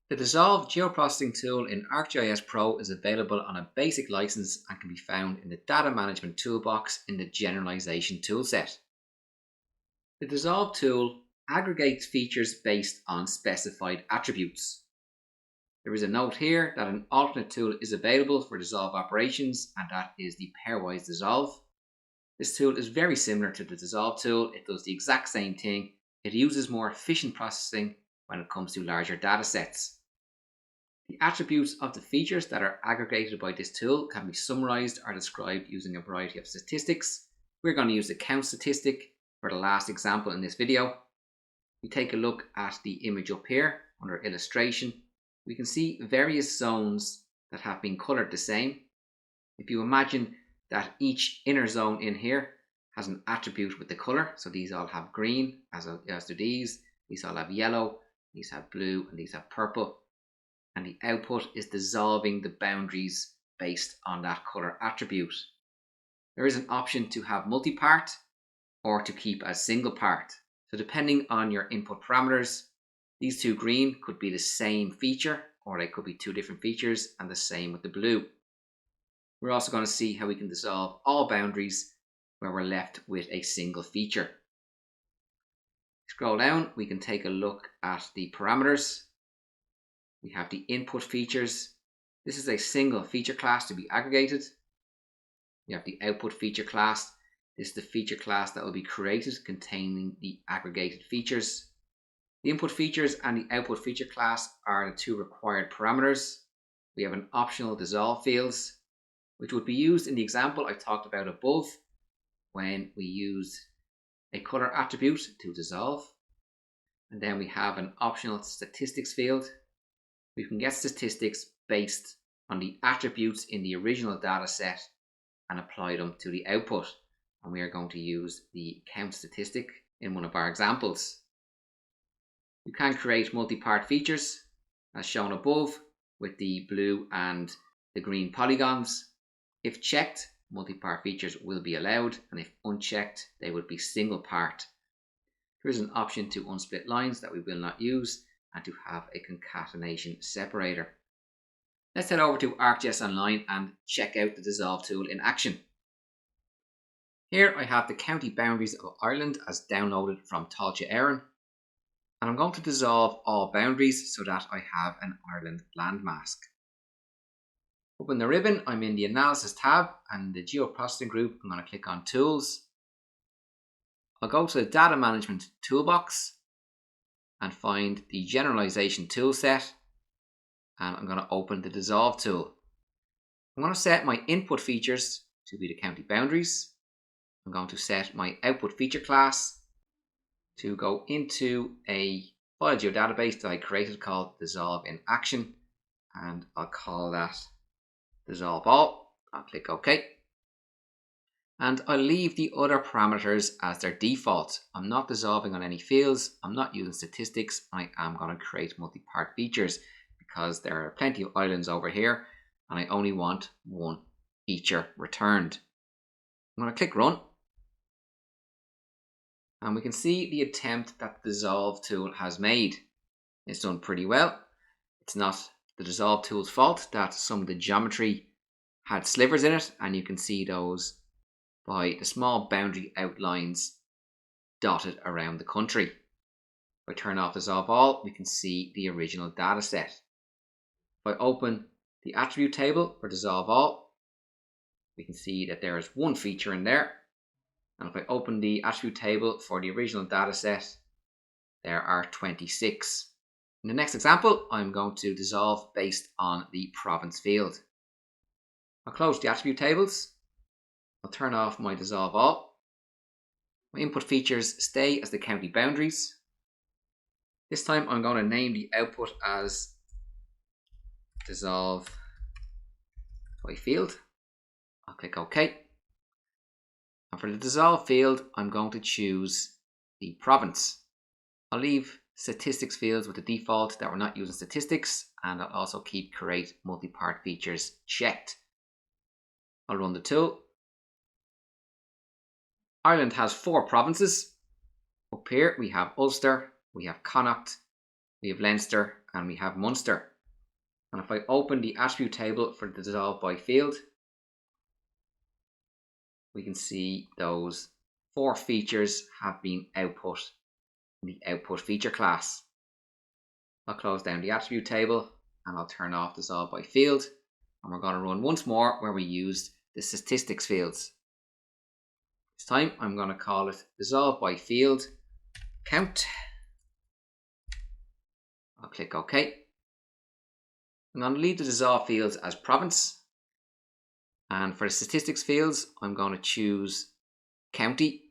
The Dissolve Geoprocessing tool in ArcGIS Pro is available on a basic license and can be found in the Data Management toolbox in the Generalization toolset. The Dissolve tool aggregates features based on specified attributes. There is a note here that an alternate tool is available for Dissolve operations, and that is the pairwise Dissolve. This tool is very similar to the Dissolve tool. It does the exact same thing. It uses more efficient processing when it comes to larger data sets. The attributes of the features that are aggregated by this tool can be summarized or described using a variety of statistics. We're going to use the count statistic for the last example in this video. We take a look at the image up here under illustration. We can see various zones that have been colored the same. If you imagine that each inner zone in here has an attribute with the color, so these all have green, as do these all have yellow, these have blue, and these have purple. And the output is dissolving the boundaries based on that color attribute. There is an option to have multi-part or to keep as single part. So depending on your input parameters, these two green could be the same feature, or they could be two different features, and the same with the blue. We're also going to see how we can dissolve all boundaries where we're left with a single feature. Scroll down, we can take a look at the parameters. We have the input features. This is a single feature class to be aggregated. We have the output feature class. This is the feature class that will be created containing the aggregated features. The input features and the output feature class are the two required parameters. We have an optional dissolve fields, which would be used in the example I talked about above when we used a color attribute to dissolve. And then we have an optional statistics field. We can get statistics based on the attributes in the original data set and apply them to the output. And we are going to use the count statistic in one of our examples. You can create multi-part features as shown above with the blue and the green polygons. If checked, multi-part features will be allowed, and if unchecked, they would be single part. There is an option to unsplit lines that we will not use, and to have a concatenation separator. Let's head over to ArcGIS Online and check out the Dissolve tool in action. Here I have the county boundaries of Ireland as downloaded from Táilte Éireann, and I'm going to dissolve all boundaries so that I have an Ireland landmask. Up in the ribbon, I'm in the Analysis tab, and the Geoprocessing group, I'm going to click on Tools. I'll go to the Data Management toolbox and find the Generalization toolset, and I'm going to open the Dissolve tool. I'm going to set my input features to be the county boundaries. I'm going to set my output feature class to go into a file geodatabase that I created called Dissolve in Action, and I'll call that Dissolve All. I'll click OK. And I'll leave the other parameters as their default. I'm not dissolving on any fields. I'm not using statistics. I am going to create multi-part features because there are plenty of islands over here and I only want one feature returned. I'm going to click Run. And we can see the attempt that the Dissolve tool has made. It's done pretty well. It's not the Dissolve tool's fault that some of the geometry had slivers in it, and you can see those by the small boundary outlines dotted around the country. If I turn off Dissolve All, we can see the original data set. If I open the attribute table for Dissolve All, we can see that there is one feature in there. And if I open the attribute table for the original data set, there are 26. In the next example, I'm going to dissolve based on the province field. I'll close the attribute tables. I'll turn off my Dissolve All. My input features stay as the county boundaries. This time I'm going to name the output as Dissolve by field. I'll click OK. And for the Dissolve field, I'm going to choose the province. I'll leave statistics fields with the default that we're not using statistics, and I'll also keep create multi-part features checked. I'll run the tool. Ireland has 4 provinces. Up here we have Ulster, we have Connacht, we have Leinster, and we have Munster. And if I open the attribute table for the Dissolve by field, we can see those 4 features have been output in the output feature class. I'll close down the attribute table and I'll turn off Dissolve by field, and we're going to run once more where we used the statistics fields. This time I'm going to call it Dissolve by field count. I'll click OK. I'm going to leave the dissolve fields as province, and for the statistics fields I'm going to choose county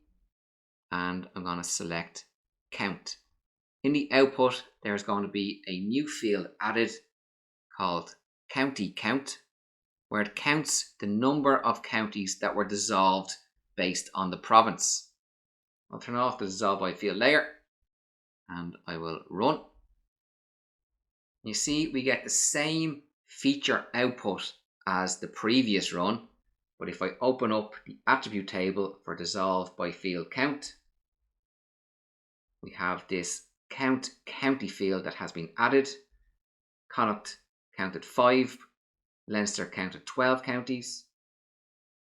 and I'm going to select count. In the output there's going to be a new field added called county count, where it counts the number of counties that were dissolved based on the province. I'll turn off the dissolve by field layer and I will run. You see we get the same feature output as the previous run, but if I open up the attribute table for dissolve by field count, we have this count county field that has been added. Connacht counted 5, Leinster counted 12 counties,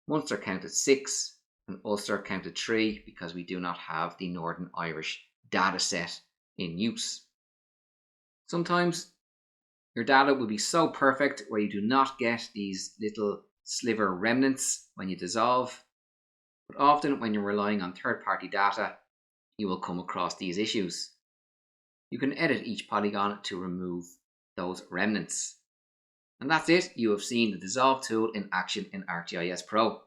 Munster counted 6, and Ulster counted 3 because we do not have the Northern Irish data set in use. Sometimes your data will be so perfect where you do not get these little sliver remnants when you dissolve, but often when you're relying on third-party data, you will come across these issues. You can edit each polygon to remove those remnants. And that's it. You have seen the Dissolve tool in action in ArcGIS Pro.